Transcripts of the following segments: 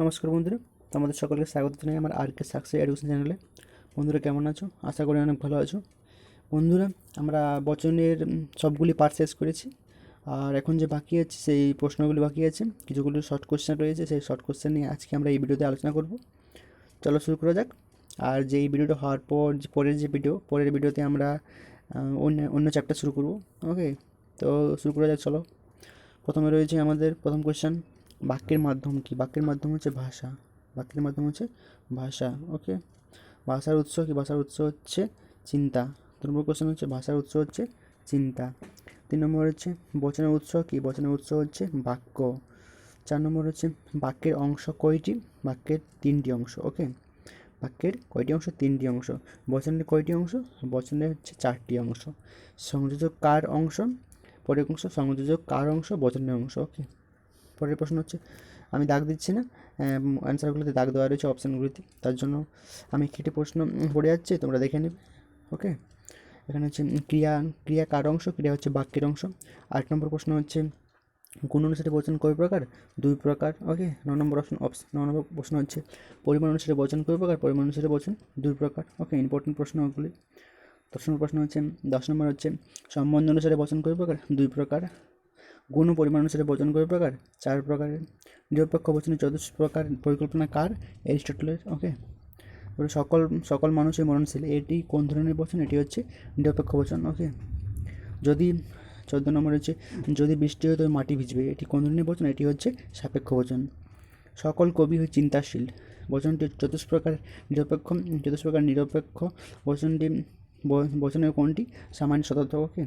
নমস্কার বন্ধুরা, তোমাদের সকলকে স্বাগত জানাই আমার আর.কে সাকসেস এডুকেশন চ্যানেলে। বন্ধুরা কেমন আছো? আশা করি অনেক ভালো আছো। বন্ধুরা, আমরা বচনের সবগুলি পার্ট শেষ করেছি। আর এখন যে বাকি আছে সেই প্রশ্নগুলি বাকি আছে, কিছুগুলো শর্ট কোশ্চেন রয়েছে, সেই শর্ট কোশ্চেন নিয়ে আজকে আমরা এই ভিডিওতে আলোচনা করব। চলো শুরু করা যাক। আর যে এই ভিডিওটা হওয়ার পর পরের ভিডিওতে আমরা অন্য অন্য চ্যাপ্টার শুরু করব। ওকে, তো শুরু করা যাক। চলো, প্রথমে রয়েছে আমাদের প্রথম কোশ্চেন, বাক্যের মাধ্যম কি? বাক্যের মাধ্যম হচ্ছে ভাষা। বাক্যের মাধ্যম হচ্ছে ভাষা। ওকে, ভাষার উৎস কি? ভাষার উৎস হচ্ছে চিন্তা। 2 নম্বর কোশ্চেন হচ্ছে ভাষার উৎস হচ্ছে চিন্তা। 3 নম্বর হচ্ছে বচনের উৎস কি? বচনের উৎস হচ্ছে বাক্য। 4 নম্বর হচ্ছে বাক্যের অংশ কয়টি? বাক্যের 3টি অংশ। ওকে, বাক্যের কয়টি অংশ? 3টি অংশ। বচনের কয়টি অংশ? বচনের হচ্ছে 4টি অংশ। সংযোজক কার অংশ? পরের অংশ সংযোজক কার অংশ? বচনের অংশ। ওকে, পরের প্রশ্ন হচ্ছে, আমি দাগ দিচ্ছি না, অ্যান্সারগুলোতে দাগ দেওয়া রয়েছে অপশানগুলিতে, তার জন্য আমি একটি প্রশ্ন পড়ে যাচ্ছি, তোমরা দেখে নেবে। ওকে, এখানে হচ্ছে ক্রিয়া। ক্রিয়া কার অংশ? ক্রিয়া হচ্ছে বাক্যের অংশ। 8 নম্বর প্রশ্ন হচ্ছে, গুণ অনুসারে বচন কয় প্রকার? 2 প্রকার। ওকে, 9 নম্বর প্রশ্ন হচ্ছে, পরিমাণ অনুসারে বচন কয় প্রকার? পরিমাণ অনুসারে বচন 2 প্রকার। ওকে, ইম্পর্টেন্ট প্রশ্ন ওগুলি। 10 নম্বর প্রশ্ন হচ্ছে, 10 নম্বর হচ্ছে, সম্বন্ধ অনুসারে বচন কয় প্রকার? 2 প্রকার। গুণ ও পরিমাণ অনুসারে বচন কয় প্রকার? 4 প্রকারের। নিরপেক্ষ বচনের 14 প্রকার পরিকল্পনা কার? অ্যারিস্টটলের। ওকে, এবারে সকল সকল মানুষই মরণশীল, এটি কোন ধরনের বচন? এটি হচ্ছে নিরপেক্ষ বচন। ওকে, যদি 14 নম্বর হচ্ছে, যদি বৃষ্টি হয় তবে মাটি ভিজবে, এটি কোন ধরনের বচন? এটি হচ্ছে সাপেক্ষ বচন। সকল কবি হয় চিন্তাশীল, বচনটি নিরপেক্ষ বচনটি বচনের কোনটি? সামান্য শতার্থক। ওকে,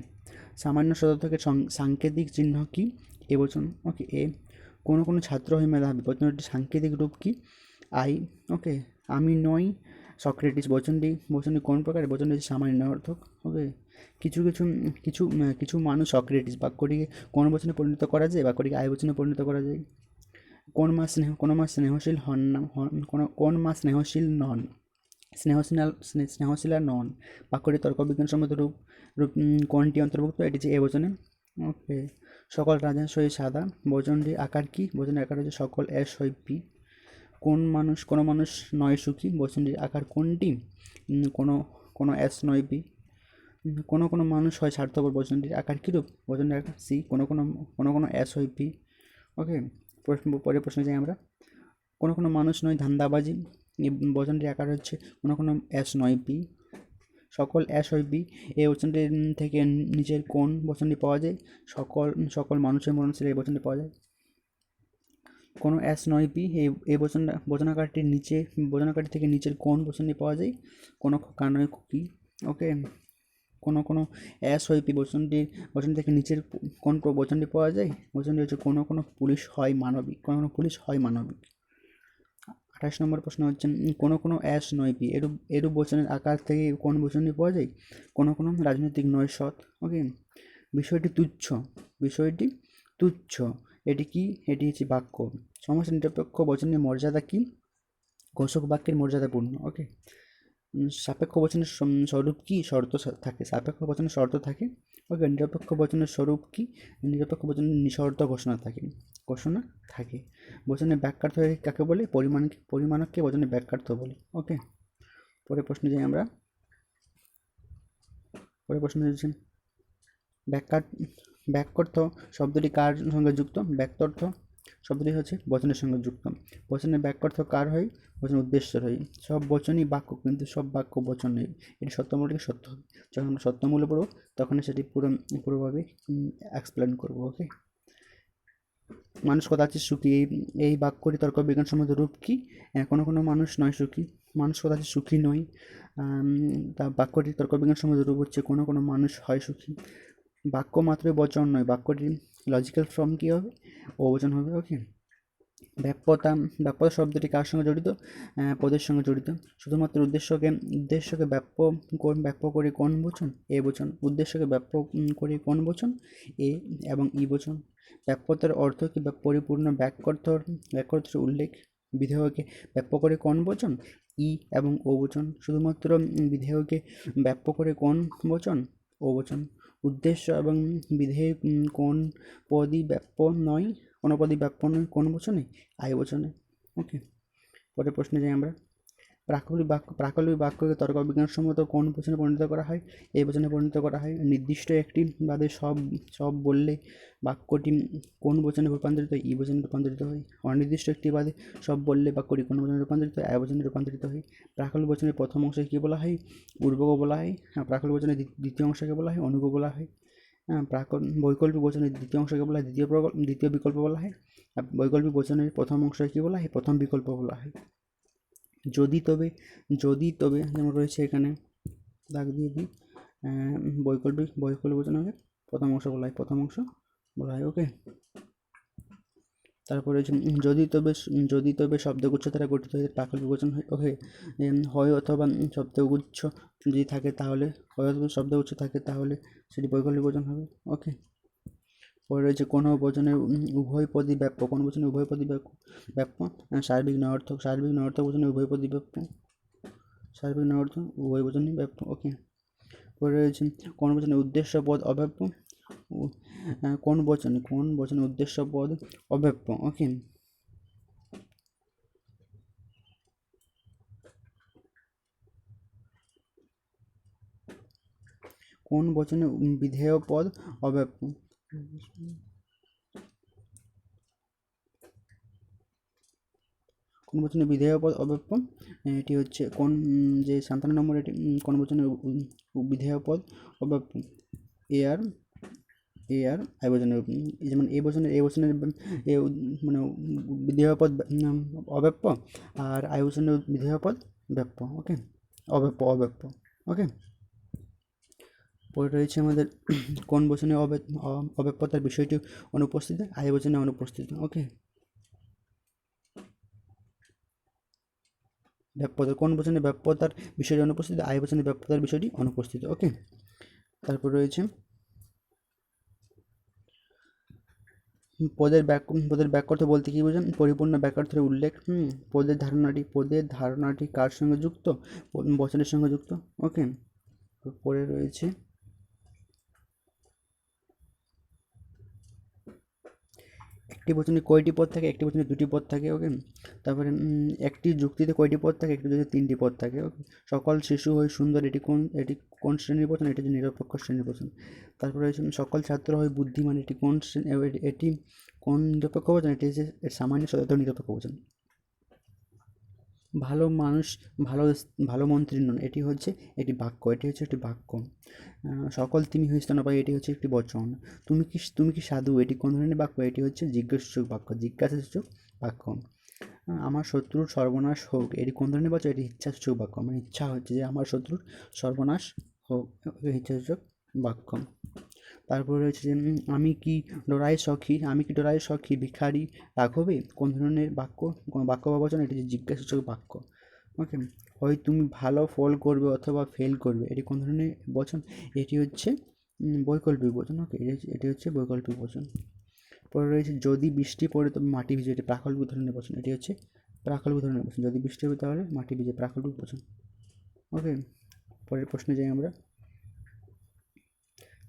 সামান্য শতার্থকের সাংকেতিক চিহ্ন কি? এ বচন। ওকে, এ। কোনো কোনো ছাত্র হয় মেধাবী, বচনটির সাংকেতিক রূপ কি? আই। ওকে, আমি নই সক্রেটিস, বচনটি কোন প্রকার? বচনটি হচ্ছে সামান্য অর্থক। ওকে, কিছু কিছু কিছু কিছু মানুষ সক্রেটিস বাক্যটিকে কোন বচনে পরিণত করা যায়? বাক্যটিকে আই বচনে পরিণত করা যায়। কোনো মাস স্নেহশীল হন না, কোন মাস স্নেহশীল নন? স্নেহশীলা নন। বাক্যটি তর্কবিজ্ঞানসম্মত রূপ রূপ কোনটি অন্তর্ভুক্ত? এটি যে এ বচনে। ওকে, সকল রাজস্বই সাদা, বচনটির আকার কি? বচনের আকার হচ্ছে সকল এস হয় পি। কোনো মানুষ নয় সুখী, বচনটির আকার কোনটি? কোনো কোনো এস নয় পি। কোনো কোনো মানুষ হয় স্বার্থপর, বচনটির আকার কীরূপ? বচনটির আকার সি। কোনো কোনো এস হয় পি। ওকে, পরের প্রশ্নে যাই আমরা। কোনো কোনো মানুষ নয় ধান্দাবাজি, এই বচনটির আকার হচ্ছে কোনো কোনো এস নয় পি। সকল অ্যাশ হয় বি, এই বচনটির থেকে নিচের কোন বচনটি পাওয়া যায়? সকল মানুষের মরণশীল, এই বচনটি পাওয়া যায়। কোনো অ্যাশ নয় পি, এই বচনাকারটি থেকে নিচের কোন বচনটি পাওয়া যায়? কোনো খোকা নয় কুকি। ওকে, কোনো অ্যাশ হয় পি বচন থেকে নিচের কোন বচনটি পাওয়া যায়? বচনটি হচ্ছে কোনো পুলিশ হয় মানবিক। কোনো পুলিশ হয় মানবিক। 28 নম্বর প্রশ্ন হচ্ছে, কোনো অ্যাশ নয় পি, এরূপ বচনের আকার থেকে কোন বচনটি পাওয়া যায়? কোনো রাজনৈতিক নয় সৎ। ওকে, বিষয়টি তুচ্ছ, এটি কি? এটি হচ্ছে বাক্য। সমাস নিরপেক্ষ বচনের মর্যাদা কি? ঘোষক বাক্যের মর্যাদাপূর্ণ। ওকে, সাপেক্ষ বচনের স্বরূপ কি? শর্ত থাকে। সাপেক্ষ বচনের শর্ত থাকে। ওকে, নিরপেক্ষ বচনের স্বরূপ কি? নিরপেক্ষ বচনের নিঃশর্ত ঘোষণা থাকে। বচনের ব্যাখ্যার্থ কাকে বলে? পরিমাণককে বচনের ব্যাখ্যার্থ বলে। ওকে, পরের প্রশ্নে যাই আমরা। পরের প্রশ্ন হচ্ছে, ব্যাখ্যার্থ শব্দটি কার সঙ্গে যুক্ত? ব্যক্তার্থ শব্দটি হচ্ছে বচনের সঙ্গে যুক্ত। বচনের ব্যাখ্যার্থ কার হয়? বচন উদ্দেশ্যের হয়। সব বচনই বাক্য, কিন্তু সব বাক্য বচন নেই, এটি সত্যমূলকে সত্য হবে। যখন আমরা সত্যমূল্য পড়ব তখন সেটি পুরোভাবে এক্সপ্লেন করবো। ওকে, মানুষ কদাচিৎ সুখী, এই বাক্যটি তর্ক বিজ্ঞানসম্মত রূপ কি? কোনো মানুষ নয় সুখী, মানুষ কদাচিৎ সুখী নয়। তা বাক্যটি তর্ক বিজ্ঞানসম্মত রূপ হচ্ছে কোনো মানুষ হয় সুখী। বাক্য মাত্রই বচন নয়, বাক্যটির লজিক্যাল ফর্ম কী হবে? ও বচন হবে। ওকে, ব্যাপ্যতা শব্দটি কার সঙ্গে জড়িত? পদের সঙ্গে জড়িত। শুধুমাত্র উদ্দেশ্যকে ব্যাপ্য করে কোন বচন? এ বচন। উদ্দেশ্যকে ব্যাপ্য করে কোন বচন? এ এবং ই বচন। ব্যাপ্যতার অর্থ কি? পরিপূর্ণ বাক্যার্থের উল্লেখ। বিধেয়কে ব্যাপ্য করে কোন বচন? ই এবং ও বচন। শুধুমাত্র বিধেয়কে ব্যাপ্য করে কোন বচন? ও বচন। উদ্দেশ্য এবং বিধেয় কোন পদই ব্যাপ্য নয়? কোনো পদই ব্যাপ্য নয় কোন বচনে? আই বচনে। ওকে, পরের প্রশ্নে যাই আমরা। প্রাকল্পিক বাক্যকে তর্কবিজ্ঞানসম্মত কোন বচনে পরিণত করা হয়? এই বচনে পরিণত করা হয়। নির্দিষ্ট একটি বাদে সব সব বললে বাক্যটি কোন বচনে রূপান্তরিত হয়? ই বচনে রূপান্তরিত হয়। অনির্দিষ্ট একটি বাদে সব বললে বাক্যটি কোন বচনে রূপান্তরিত হয়? এ বচনে রূপান্তরিত হয়। প্রাকল্পিক বচনের প্রথম অংশকে কী বলা হয়? পূর্বক বলা হয়। প্রাকল্পিক বচনের দ্বিতীয় অংশকে বলা হয় অনুগ বলা হয়। বৈকল্পিক বচনের দ্বিতীয় অংশকে বলা হয় দ্বিতীয় বিকল্প বলা হয়। আর বৈকল্পিক বচনের প্রথম অংশকে কী বলা হয়? প্রথম বিকল্প বলা হয়। যদি তবে যেমন রয়েছে এখানে, দাগ দিয়ে দিই। বৈকল্পিক বচন হবে প্রথম অংশ বলা হয়। ওকে, তারপরে হচ্ছে যদি তবে শব্দগুচ্ছ দ্বারা গঠিত হয়ে প্রাকল্পিক বচন হয়। ওকে, হয় অথবা শব্দগুচ্ছ যদি থাকে তাহলে, হয় অথবা শব্দগুচ্ছ থাকে তাহলে সেটি বৈকল্পিক বচন হবে। ওকে, পরে রয়েছে কোনো বচনের উভয় পদই ব্যাপ্য। কোনো বচনের উভয় পদই ব্যাপ্য। সার্বিক নয়ার্থক বচনের উভয় পদই ব্যাপ্য। উভয় বচনই ব্যাপ্য। ওকে, পরে রয়েছে কোন বচনের উদ্দেশ্য পদ অব্যাপ্য। কোন বচনের উদ্দেশ্য পদ অব্যাপ্য। ওকে, কোন বচনে বিধেয় পদ অব্যাপ্য। কোন বচনে বিধেয় পদ অব্যাপ্য, এটি হচ্ছে কোন যে 57 নম্বর, এটি কোন বচনের বিধেয় পদ অব্যাপ্য। আই বচনের, যেমন এ বচনের মানে বিধেয় পদ অব্যাপ্য, আর আই বচনের বিধেয় পদ ব্যাপ্য। ওকে, অব্যাপ্য। ওকে, পরে রয়েছে আমাদের কোন বচনে অব্যাপ্যতার বিষয়টি অনুপস্থিত? আই বচনে অনুপস্থিত। ওকে, ব্যাপ্যতা, কোন বচনে ব্যাপ্যতার বিষয়টি অনুপস্থিত? আই বচনে ব্যাপ্যতার বিষয়টি অনুপস্থিত। ওকে, তারপর রয়েছে পদের বাক্যার্থ বলতে কি বোঝান? পরিপূর্ণ বাক্যার্থের উল্লেখ। পদের ধারণাটি কার সঙ্গে যুক্ত? বচনের সঙ্গে যুক্ত। ওকে, পরে রয়েছে একটি বচনে কয়টি পদ থাকে? একটি বচনে দুটি পদ থাকে। ওকে, তারপরে একটি যুক্তিতে কয়টি পদ থাকে? একটি যুক্তিতে তিনটি পদ থাকে। ওকে, সকল শিশু হয় সুন্দর, এটি কোন শ্রেণীর বচন? এটি হচ্ছে নিরপেক্ষ শ্রেণীর বচন। তারপরে হচ্ছে সকল ছাত্র হয় বুদ্ধিমান, এটি কোন নিরপেক্ষ বচন? এটি হচ্ছে সামান্য সতত নিরপেক্ষ বচন। ভালো মানুষ ভালো মন্ত্রী নন, এটি হচ্ছে একটি বাক্য। সকল তিমি স্তন্যপায়ী, এটি হচ্ছে একটি বচন। তুমি কি সাধু, এটি কোন ধরনের বাক্য? এটি হচ্ছে জিজ্ঞাসাসূচক বাক্য। আমার শত্রুর সর্বনাশ হোক, এটি কোন ধরনের বচন? এটি ইচ্ছাসূচক বাক্য। আমার ইচ্ছা হচ্ছে যে আমার শত্রুর সর্বনাশ হোক, ইচ্ছাসূচক বাক্য। তারপরে রয়েছে যে আমি কি ডরাই সখী ভিখারি রাঘবে, কোন ধরনের বাক্য বা বচন? এটি হচ্ছে জিজ্ঞাসাসূচক বাক্য। ওকে, হয় তুমি ভালো ফল করবে অথবা ফেল করবে, এটি কোন ধরনের বচন? এটি হচ্ছে বৈকল্পিক বচন। ওকে, এটি হচ্ছে বৈকল্পিক বচন। পরে রয়েছে যদি বৃষ্টি পড়ে তবে মাটি ভিজে, এটি প্রাকল্পিক ধরনের বচন। এটি হচ্ছে প্রাকল্পিক ধরনের বচন। যদি বৃষ্টি হবে তাহলে মাটি ভিজে, প্রাকল্পিক বচন। ওকে, পরের প্রশ্নে যাই আমরা।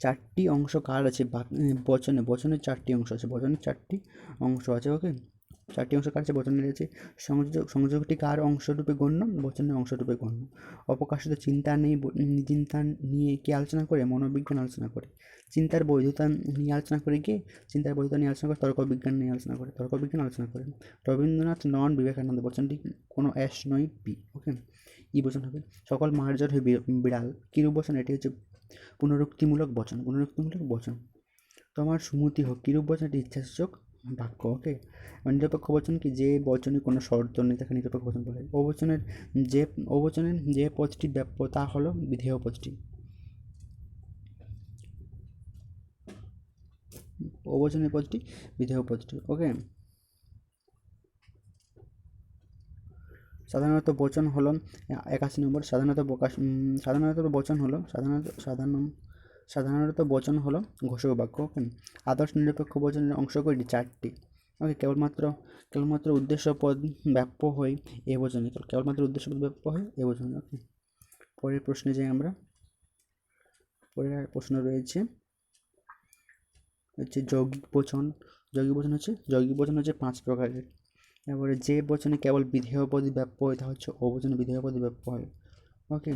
চারটি অংশ কার আছে বচনের চারটি অংশ আছে। ওকে, চারটি অংশ কার আছে? বচনের আছে। সংযোগটি কার অংশরূপে গণ্য? বচনের অংশরূপে গণ্য। অবকাশিত চিন্তা নিয়ে কে আলোচনা করে? মনোবিজ্ঞান আলোচনা করে। চিন্তার বৈধতা নিয়ে আলোচনা করে কে? তর্কবিজ্ঞান নিয়ে আলোচনা করে। রবীন্দ্রনাথ নন বিবেকানন্দ, বচনটি কোনো অ্যাস নয়, বি। ওকে, ই বচন হবে। সকল মার্জার হয় বিড়াল, কিরূপ বচন? এটি হচ্ছে পুনরুক্তিমূলক বচন। তোমার সুমতি হোক, কিরূপ বচন? এটি ইচ্ছাসূচক বাক্য। ওকে, নিরপেক্ষ বচন কি? যে বচনে কোনো শর্ত নেই তাকে নিরপেক্ষ বচন বলে। ও বচনের যে পদটি ব্যাপ্য তা হলো বিধেয় পদটি। ও বচনের পদটি বিধেয় পদটি। ওকে, সাধারণত বচন হলো 81 নম্বর। সাধারণত বচন হলো ঘোষক বাক্য। ওকে, আদর্শ নিরপেক্ষ বচনের অংশ কয়টি? চারটি। ওকে, কেবলমাত্র উদ্দেশ্য পদ ব্যাপ্য হয় এ বচনে। ওকে, পরের প্রশ্নে যাই আমরা। পরের প্রশ্ন রয়েছে যৌগিক বচন। যৌগিক বচন হচ্ছে 5 প্রকারের। তারপরে যে বচনে কেবল বিধেয় পদ ব্যাপ্য হয় তা হচ্ছে ও বচনে বিধেয় পদ ব্যাপ্য হয়। ওকে।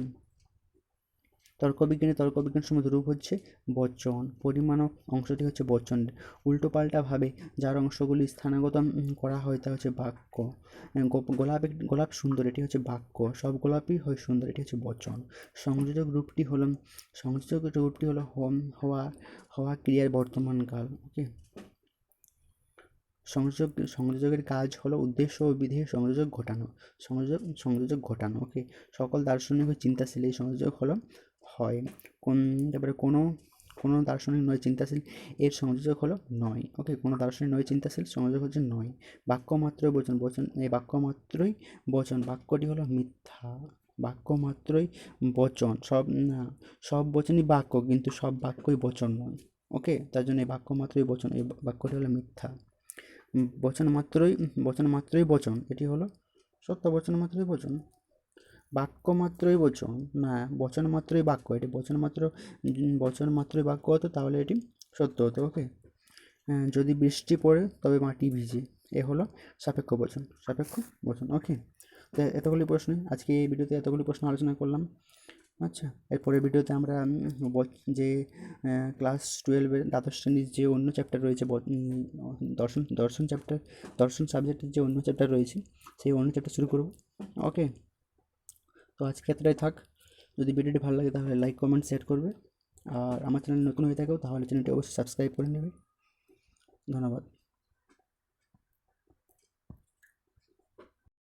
তর্কবিজ্ঞান সময় রূপ হচ্ছে বচন, পরিমাণক অংশটি হচ্ছে বচনের। উল্টোপাল্টাভাবে যার অংশগুলি স্থানাগত করা হয় তা হচ্ছে বাক্য। গোলাপ সুন্দর, এটি হচ্ছে বাক্য। সব গোলাপই হয় সুন্দর, এটি হচ্ছে বচন। সংযোজক রূপটি হলো হওয়া ক্রিয়ার বর্তমান কাল। ওকে। সংযোজকের কাজ হলো উদ্দেশ্য ও বিধেয় সংযোজক ঘটানো। ওকে। সকল দার্শনিক ও চিন্তাশীল এই সংযোজক হলো হয়। তারপরে কোনো দার্শনিক নয় চিন্তাশীল এর সংযোজক হলো নয়। ওকে। কোনো দার্শনিক নয় চিন্তাশীল, সংযোজক হচ্ছে নয়। বাক্য মাত্রই বচন এই বাক্য মাত্রই বচন, বাক্যটি হলো মিথ্যা। বাক্য মাত্রই বচন, সব বচনই বাক্য, কিন্তু সব বাক্যই বচন নয়। ওকে। তার জন্য এই বাক্য মাত্রই বচন, এই বাক্যটি হলো মিথ্যা। বচন মাত্রই বচন, এটি হলো সত্য। বচন মাত্রই বচন, বাক্য মাত্রই বচন না, বচন মাত্রই বাক্য। এটি বচন মাত্রই বাক্য হতো তাহলে এটি সত্য হতো। ওকে। যদি বৃষ্টি পড়ে তবে মাটি ভিজে, এ হলো সাপেক্ষ বচন। ওকে। তো এতগুলি প্রশ্নই আজকে এই ভিডিওতে এতগুলি প্রশ্ন আলোচনা করলাম। আচ্ছা, এরপরের ভিডিওতে আমরা যে ক্লাস 12-এর দ্বাদশ শ্রেণীর যে অন্য চ্যাপ্টার রয়েছে দর্শন সাবজেক্টের যে অন্য চ্যাপ্টার রয়েছে সেই অন্য চ্যাপ্টার শুরু করব। ওকে। তো আজকে এতটাই থাক। যদি ভিডিওটি ভালো লাগে তাহলে লাইক কমেন্ট শেয়ার করবে, আর আমার চ্যানেল নতুন হয়ে থাকেও তাহলে চ্যানেলটি অবশ্যই সাবস্ক্রাইব করে নেবে। ধন্যবাদ।